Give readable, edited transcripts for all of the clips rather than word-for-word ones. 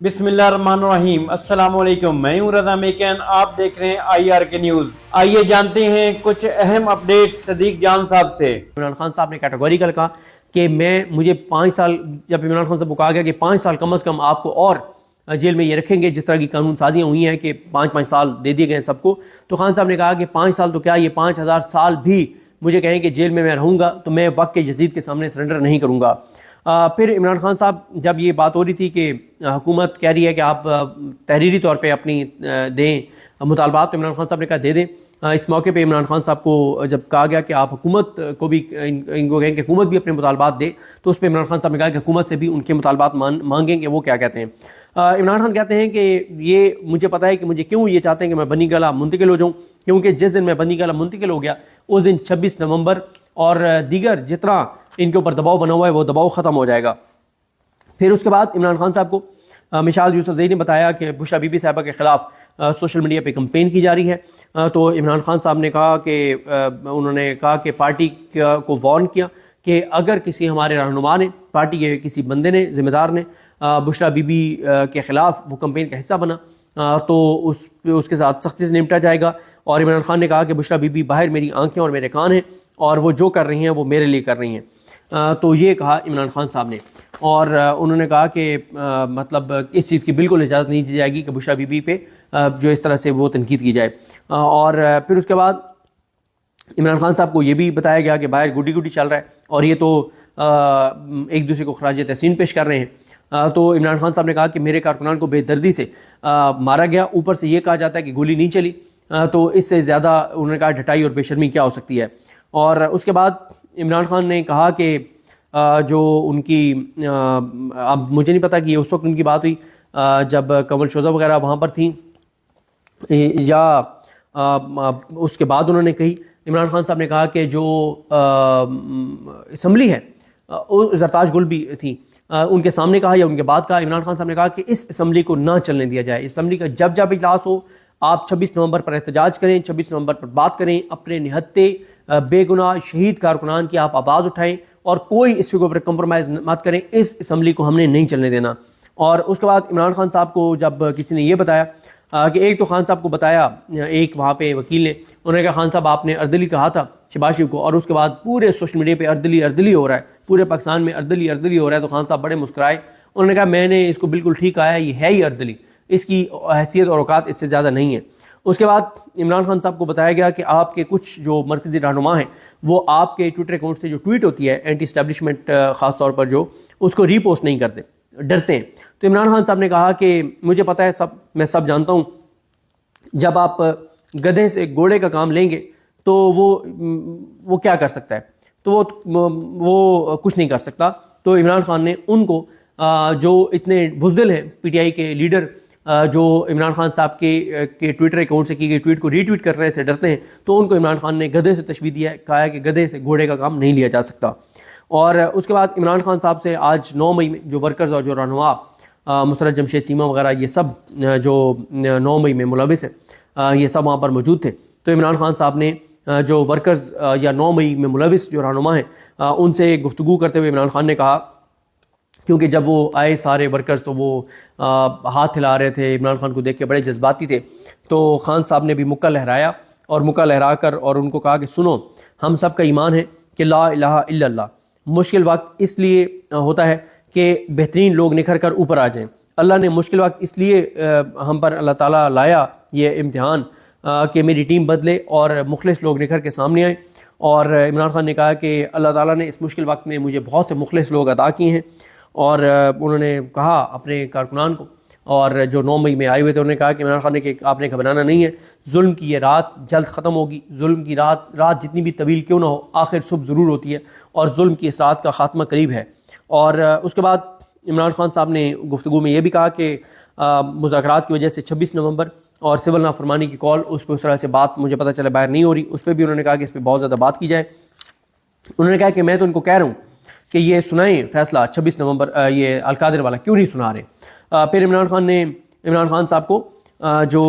बिस्मिल्लाहिर्रहमानिर्रहीम। अस्सलाम वालेकुम। मैं हूं रज़ा मेकन, आप देख रहे हैं IR के न्यूज़। आइए जानते हैं कुछ अहम अपडेट सदीक जान साहब से। इमरान खान साहब ने कैटेगोरिकल कहा कि मुझे 5 साल, जब इमरान खान साहब को कहा गया कि 5 साल कम से कम आपको और जेल में ये रखेंगे, जिस तरह की कानून साजियाँ हुई हैं कि 5-5 साल दे दिए गए सबको, तो खान साहब ने कहा कि 5 साल तो क्या, ये 5000 साल भी मुझे कहें कि जेल में मैं रहूँगा तो मैं वक्त के यजीद के सामने सरेंडर नहीं करूँगा। फिर इमरान खान साहब, जब ये बात हो रही थी कि हुकूमत कह रही है कि आप तहरीरी तौर पे अपनी दें मुतालबात, तो इमरान खान साहब ने कहा दे दें। इस मौके पे इमरान खान साहब को जब कहा गया कि आप हुकूमत को भी इनको कहें कि हुकूमत भी अपने मुतालबात दे, तो उस पर इमरान खान साहब ने कहा कि हुकूमत से भी उनके मुतालबात मांगेंगे। वो क्या कहते हैं? इमरान खान कहते हैं कि ये मुझे पता है कि मुझे क्यों ये चाहते हैं कि मैं बनी गला मुंतकिल हो जाऊँ, क्योंकि जिस दिन मैं बनी गला मुंतकिल हो गया उस दिन 26 नवंबर और दीगर जितना इनके ऊपर दबाव बना हुआ है वो दबाव ख़त्म हो जाएगा। फिर उसके बाद इमरान खान साहब को मिशाल यूसुफजई ने बताया कि बुशरा बीबी साहिबा के ख़िलाफ़ सोशल मीडिया पे कंपेन की जा रही है। तो इमरान खान साहब ने कहा कि उन्होंने कहा कि पार्टी को वार्न किया कि अगर किसी हमारे रहनुमा ने, पार्टी के किसी बंदे ने, ज़िम्मेदार ने बुशरा बीबी के ख़िलाफ़ वो कंपेन का हिस्सा बना तो उसके साथ सख्ती से निपटा जाएगा। और इमरान खान ने कहा कि बुशरा बीबी बाहर मेरी आंखें और मेरे कान हैं और वो जो कर रही हैं वो मेरे लिए कर रही हैं। तो ये कहा इमरान खान साहब ने। और उन्होंने कहा कि मतलब इस चीज़ की बिल्कुल इजाज़त नहीं दी जाएगी कि बुशरा बीबी पे जो इस तरह से वो तनकीद की जाए। और फिर उसके बाद इमरान खान साहब को ये भी बताया गया कि बाहर गुडी गुडी चल रहा है और ये तो एक दूसरे को खराज तहसीन पेश कर रहे हैं। तो इमरान खान साहब ने कहा कि मेरे कारकुनान को बेदर्दी से मारा गया, ऊपर से ये कहा जाता है कि गोली नहीं चली, तो इससे ज़्यादा उन्होंने कहा ढटाई और बेशर्मी क्या हो सकती है। और उसके बाद इमरान खान ने कहा कि जो उनकी अब मुझे नहीं पता कि ये उस वक्त उनकी बात हुई जब कमल शोज़ा वगैरह वहाँ पर थी या उसके बाद उन्होंने कही। इमरान खान साहब ने कहा कि जो असम्बली है, ज़रताज गुल भी थी, उनके सामने कहा या उनके बाद कहा, इमरान खान साहब ने कहा कि इस असम्बली को ना चलने दिया जाए। असम्बली का जब जब इजलास हो आप 26 नवंबर पर एहतजाज करें, 26 नवंबर पर बात करें, अपने निहत्ते बेगुनाह शहीद कारकुनान की आप आवाज़ उठाएं और कोई इस फिगर पर कंप्रोमाइज़ मत करें। इस असम्बली को हमने नहीं चलने देना। और उसके बाद इमरान खान साहब को जब किसी ने ये बताया कि एक तो खान साहब को बताया एक वहाँ पे वकील ने, उन्होंने कहा खान साहब आपने अर्दली कहा था शहबाज शरीफ को, और उसके बाद पूरे सोशल मीडिया पे अर्दली अर्दली हो रहा है, पूरे पाकिस्तान में अर्दली अर्दली हो रहा है। तो खान साहब बड़े मुस्कुराए, उन्होंने कहा मैंने इसको बिल्कुल ठीक कहा है, ये है ही अर्दली, इसकी हैसियत और औकात इससे ज़्यादा नहीं है। उसके बाद इमरान खान साहब को बताया गया कि आपके कुछ जो मरकज़ी रहनुमा हैं वो आपके ट्विटर अकाउंट से जो ट्वीट होती है एंटी एस्टैब्लिशमेंट ख़ास तौर पर जो, उसको रीपोस्ट नहीं करते, डरते हैं। तो इमरान खान साहब ने कहा कि मुझे पता है, मैं सब जानता हूँ, जब आप गधे से घोड़े का काम लेंगे तो वो क्या कर सकता है, तो वो कुछ नहीं कर सकता। तो इमरान खान ने उनको जो इतने बुज़दिल हैं PTI के लीडर जो इमरान खान साहब के ट्विटर अकाउंट से की गई ट्वीट को रीट्वीट करने से डरते हैं, तो उनको इमरान खान ने गधे से तशबीह दिया है, कहा है कि गधे से घोड़े का काम नहीं लिया जा सकता। और उसके बाद इमरान खान साहब से आज 9 मई में जो वर्कर्स और जो रहनुमा मुसर्रत जमशेद चीमा वगैरह ये सब जो 9 मई में मुलविस है ये सब वहाँ पर मौजूद थे। तो इमरान खान साहब ने जो वर्कर्स या 9 मई में मुलविस जो रहनुमा हैं उनसे गुफ्तगू करते हुए इमरान खान ने कहा, क्योंकि जब वो आए सारे वर्कर्स तो वो हाथ हिला रहे थे, इमरान खान को देख के बड़े जज्बाती थे, तो खान साहब ने भी मुक्का लहराया और मुक्का लहरा कर और उनको कहा कि सुनो, हम सब का ईमान है कि ला इलाहा इल्लल्लाह। मुश्किल वक्त इसलिए होता है कि बेहतरीन लोग निखर कर ऊपर आ जाएं। अल्लाह ने मुश्किल वक्त इसलिए हम पर अल्लाह ताला लाया ये इम्तिहान कि मेरी टीम बदले और मुखलिस लोग निखर के सामने आए। और इमरान खान ने कहा कि अल्लाह ताला ने इस मुश्किल वक्त में मुझे बहुत से मुखलिस लोग अता किए हैं। और उन्होंने कहा अपने कारकुनान को, और जो 9 मई में आए हुए थे उन्होंने कहा कि इमरान खान ने कि आपने घबराना नहीं है, जुल्म की ये रात जल्द ख़त्म होगी, जुल्म की रात जितनी भी तवील क्यों ना हो आखिर सुबह ज़रूर होती है और जुल्म की इस रात का ख़ात्मा करीब है। और उसके बाद इमरान खान साहब ने गुफ्तगू में ये भी कहा कि मुज़ाकरात की वजह से 26 नवंबर और सिविल नाफरमानी की कॉल, उस पर उस तरह से बात मुझे पता चला बाहर नहीं हो रही, उस पर भी उन्होंने कहा कि इस पर बहुत ज़्यादा बात की जाए। उन्होंने कहा कि मैं तो उनको कह रहा हूँ कि ये सुनाएं फैसला 26 नवंबर, ये अलकादिर वाला क्यों नहीं सुना रहे। फिर इमरान खान साहब को जो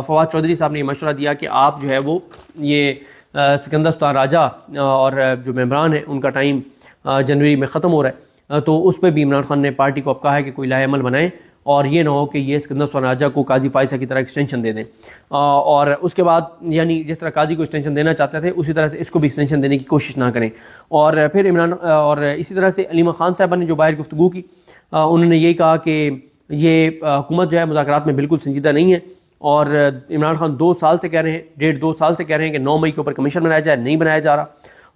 फवाद चौधरी साहब ने मशवरा दिया कि आप जो है वो ये सिकंदर सुल्तान राजा और जो मेंबरान है उनका टाइम जनवरी में ख़त्म हो रहा है, तो उस पर भी इमरान खान ने पार्टी को अब कहा है कि कोई लाए अमल बनाएं اور یہ نہ ہو کہ یہ اسکندر سواناجہ کو قاضی فائزہ کی طرح ایکسٹینشن دے دیں، اور اس کے بعد یعنی جس طرح قاضی کو ایکسٹینشن دینا چاہتے تھے اسی طرح سے اس کو بھی ایکسٹینشن دینے کی کوشش نہ کریں۔ اور پھر اور اسی طرح سے علیمہ خان صاحبہ نے جو باہر گفتگو کی، انہوں نے یہی کہا کہ یہ حکومت جو ہے مذاکرات میں بالکل سنجیدہ نہیں ہے، اور عمران خان 2 سال سے کہہ رہے ہیں، 1.5-2 سال سے کہہ رہے ہیں کہ 9 مئی کے اوپر کمیشن بنایا جائے، نہیں بنایا جا رہا۔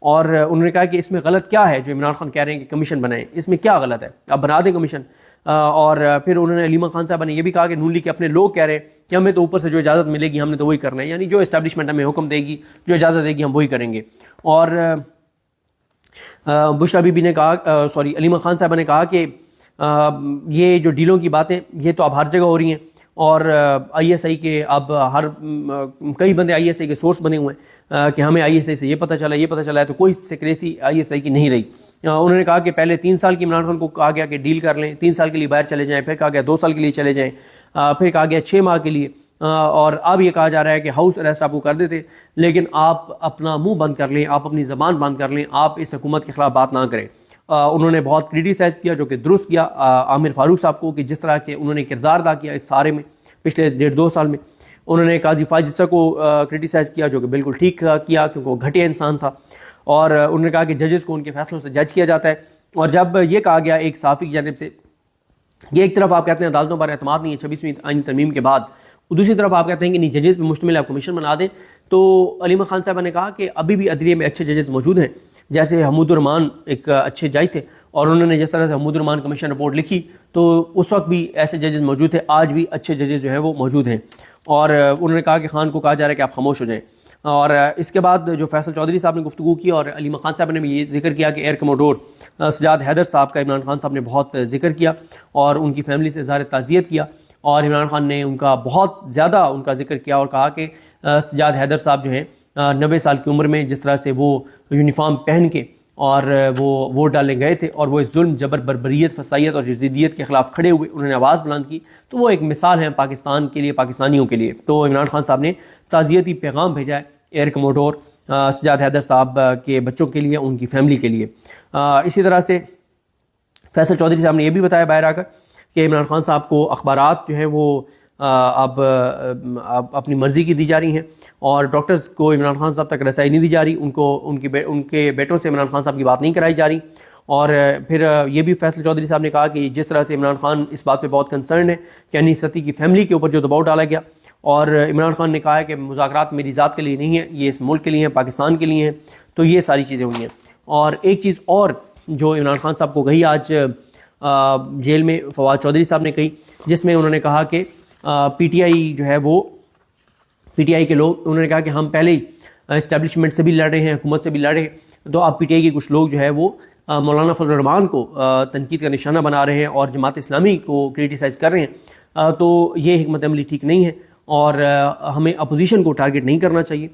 اور انہوں نے کہا کہ اس میں غلط کیا ہے جو عمران خان کہہ رہے ہیں کہ کمیشن بنائیں، اس میں کیا غلط ہے، آپ بنا دیں کمیشن۔ اور پھر انہوں نے علیمہ خان صاحبہ نے یہ بھی کہا کہ نون لیگ کے اپنے لوگ کہہ رہے ہیں کہ ہمیں تو اوپر سے جو اجازت ملے گی ہم نے تو وہی کرنا ہے، یعنی جو اسٹیبلشمنٹ ہمیں حکم دے گی، جو اجازت دے گی ہم وہی کریں گے۔ اور بشرا بی بی نے کہا، علیمہ خان صاحبہ نے کہا کہ یہ جو ڈیلوں کی باتیں یہ تو اب ہر جگہ ہو رہی ہیں، اور آئی ایس آئی کے اب کئی بندے آئی ایس آئی کے سورس بنے ہوئے ہیں کہ ہمیں آئی ایس آئی سے یہ پتہ چلا ہے، تو کوئی سیکریسی آئی ایس آئی کی نہیں رہی۔ انہوں نے کہا کہ پہلے 3 سال کی عمران خان کو کہا گیا کہ ڈیل کر لیں، 3 سال کے لیے باہر چلے جائیں، پھر کہا گیا 2 سال کے لیے چلے جائیں، پھر کہا گیا 6 ماہ کے لیے، اور اب یہ کہا جا رہا ہے کہ ہاؤس اریسٹ آپ کو کر دیتے، لیکن آپ اپنا منہ بند کر لیں، آپ اپنی زبان بند کر لیں، آپ اس حکومت کے خلاف بات نہ کریں۔ انہوں نے بہت کریٹیسائز کیا، جو کہ درست کیا عامر فاروق صاحب کو، کہ جس طرح کے انہوں نے کردار ادا کیا اس سارے میں پچھلے 1.5-2 سال میں۔ انہوں نے قاضی فائزہ کو کریٹیسائز کیا، جو کہ بالکل ٹھیک کیا کیونکہ وہ گھٹیا انسان تھا، اور انہوں نے کہا کہ ججز کو ان کے فیصلوں سے جج کیا جاتا ہے۔ اور جب یہ کہا گیا ایک صحافی کی جانب سے کہ ایک طرف آپ کہتے ہیں عدالتوں پر اعتماد نہیں ہے 26ویں آئینی ترمیم کے بعد، دوسری طرف آپ کہتے ہیں کہ نہیں ججز پہ مشتمل آپ کمیشن بنا دیں، تو علیمہ خان صاحبہ نے کہا کہ ابھی بھی عدلیہ میں اچھے ججز موجود ہیں، جیسے حمود الرحمان ایک اچھے جج تھے، اور انہوں نے جس طرح سے حمود الرحمان کمیشن رپورٹ لکھی تو اس وقت بھی ایسے ججز موجود تھے، آج بھی اچھے ججز جو ہیں وہ موجود ہیں۔ اور انہوں نے کہا کہ خان کو کہا جا رہا ہے کہ آپ خاموش ہو جائیں۔ اور اس کے بعد جو فیصل چودھری صاحب نے گفتگو کی، اور علیمہ خان صاحب نے بھی یہ ذکر کیا کہ ایئر کموڈور سجاد حیدر صاحب کا عمران خان صاحب نے بہت ذکر کیا اور ان کی فیملی سے اظہار تعزیت کیا، اور عمران خان نے ان کا بہت زیادہ ان کا ذکر کیا اور کہا کہ سجاد حیدر صاحب جو ہیں 90 سال کی عمر میں جس طرح سے وہ یونیفارم پہن کے اور وہ ووٹ ڈالنے گئے تھے، اور وہ اس ظلم، جبر، بربریت، فسائیت اور یزیدیت کے خلاف کھڑے ہوئے، انہوں نے آواز بلند کی، تو وہ ایک مثال ہے پاکستان کے لیے، پاکستانیوں کے لیے۔ تو عمران خان صاحب نے تعزیتی پیغام بھیجا ہے ایئر کموڈور سجاد حیدر صاحب کے بچوں کے لیے، ان کی فیملی کے لیے۔ اسی طرح سے فیصل چودھری صاحب نے یہ بھی بتایا باہر آ کر کہ عمران خان صاحب کو اخبارات جو ہیں وہ اب اپنی مرضی کی دی جا رہی ہیں، اور ڈاکٹرز کو عمران خان صاحب تک رسائی نہیں دی جا رہی، ان کے بیٹوں سے عمران خان صاحب کی بات نہیں کرائی جا رہی۔ اور پھر یہ بھی فیصل چودھری صاحب نے کہا کہ جس طرح سے عمران خان اس بات پہ بہت کنسرن ہے کہ انیس ستی کی فیملی کے اوپر جو دباؤ ڈالا گیا، اور عمران خان نے کہا ہے کہ مذاکرات میری ذات کے لیے نہیں ہے، یہ اس ملک کے لیے ہیں، پاکستان کے لیے ہیں، تو یہ ساری چیزیں ہوئی ہیں۔ اور ایک چیز اور جو عمران خان صاحب کو کہی آج جیل میں فواد چودھری صاحب نے کہی، جس میں انہوں نے کہا کہ پی ٹی آئی جو ہے وہ پی ٹی آئی کے لوگ، انہوں نے کہا کہ ہم پہلے ہی اسٹیبلشمنٹ سے بھی لڑ رہے ہیں، حکومت سے بھی لڑ رہے ہیں، تو اب پی ٹی آئی کے کچھ لوگ جو ہے وہ مولانا فضل الرحمان کو تنقید کا نشانہ بنا رہے ہیں اور جماعت اسلامی کو کریٹیسائز کر رہے ہیں، تو یہ حکمت عملی ٹھیک نہیں ہے، اور ہمیں اپوزیشن کو ٹارگٹ نہیں کرنا چاہیے۔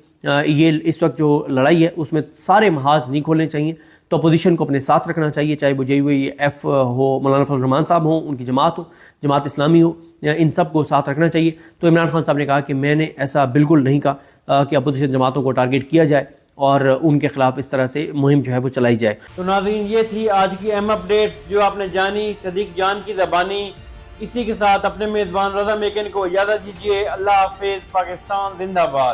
یہ اس وقت جو لڑائی ہے اس میں سارے محاذ نہیں کھولنے چاہیے، تو اپوزیشن کو اپنے ساتھ رکھنا چاہیے، چاہے وہ JUAF ہو، مولانا فضل الرحمان صاحب ہوں، ان کی جماعت ہو، جماعت اسلامی ہو، ان سب کو ساتھ رکھنا چاہیے۔ تو عمران خان صاحب نے کہا کہ میں نے ایسا بالکل نہیں کہا کہ اپوزیشن جماعتوں کو ٹارگٹ کیا جائے اور ان کے خلاف اس طرح سے مہم جو ہے وہ چلائی جائے۔ تو ناظرین، یہ تھی آج کی اہم اپڈیٹس جو آپ نے جانی صدیق جان کی زبانی۔ اسی کے ساتھ اپنے میزبان رضا میکن کو اجازت دیجیے۔ اللہ حافظ۔ پاکستان زندہ باد۔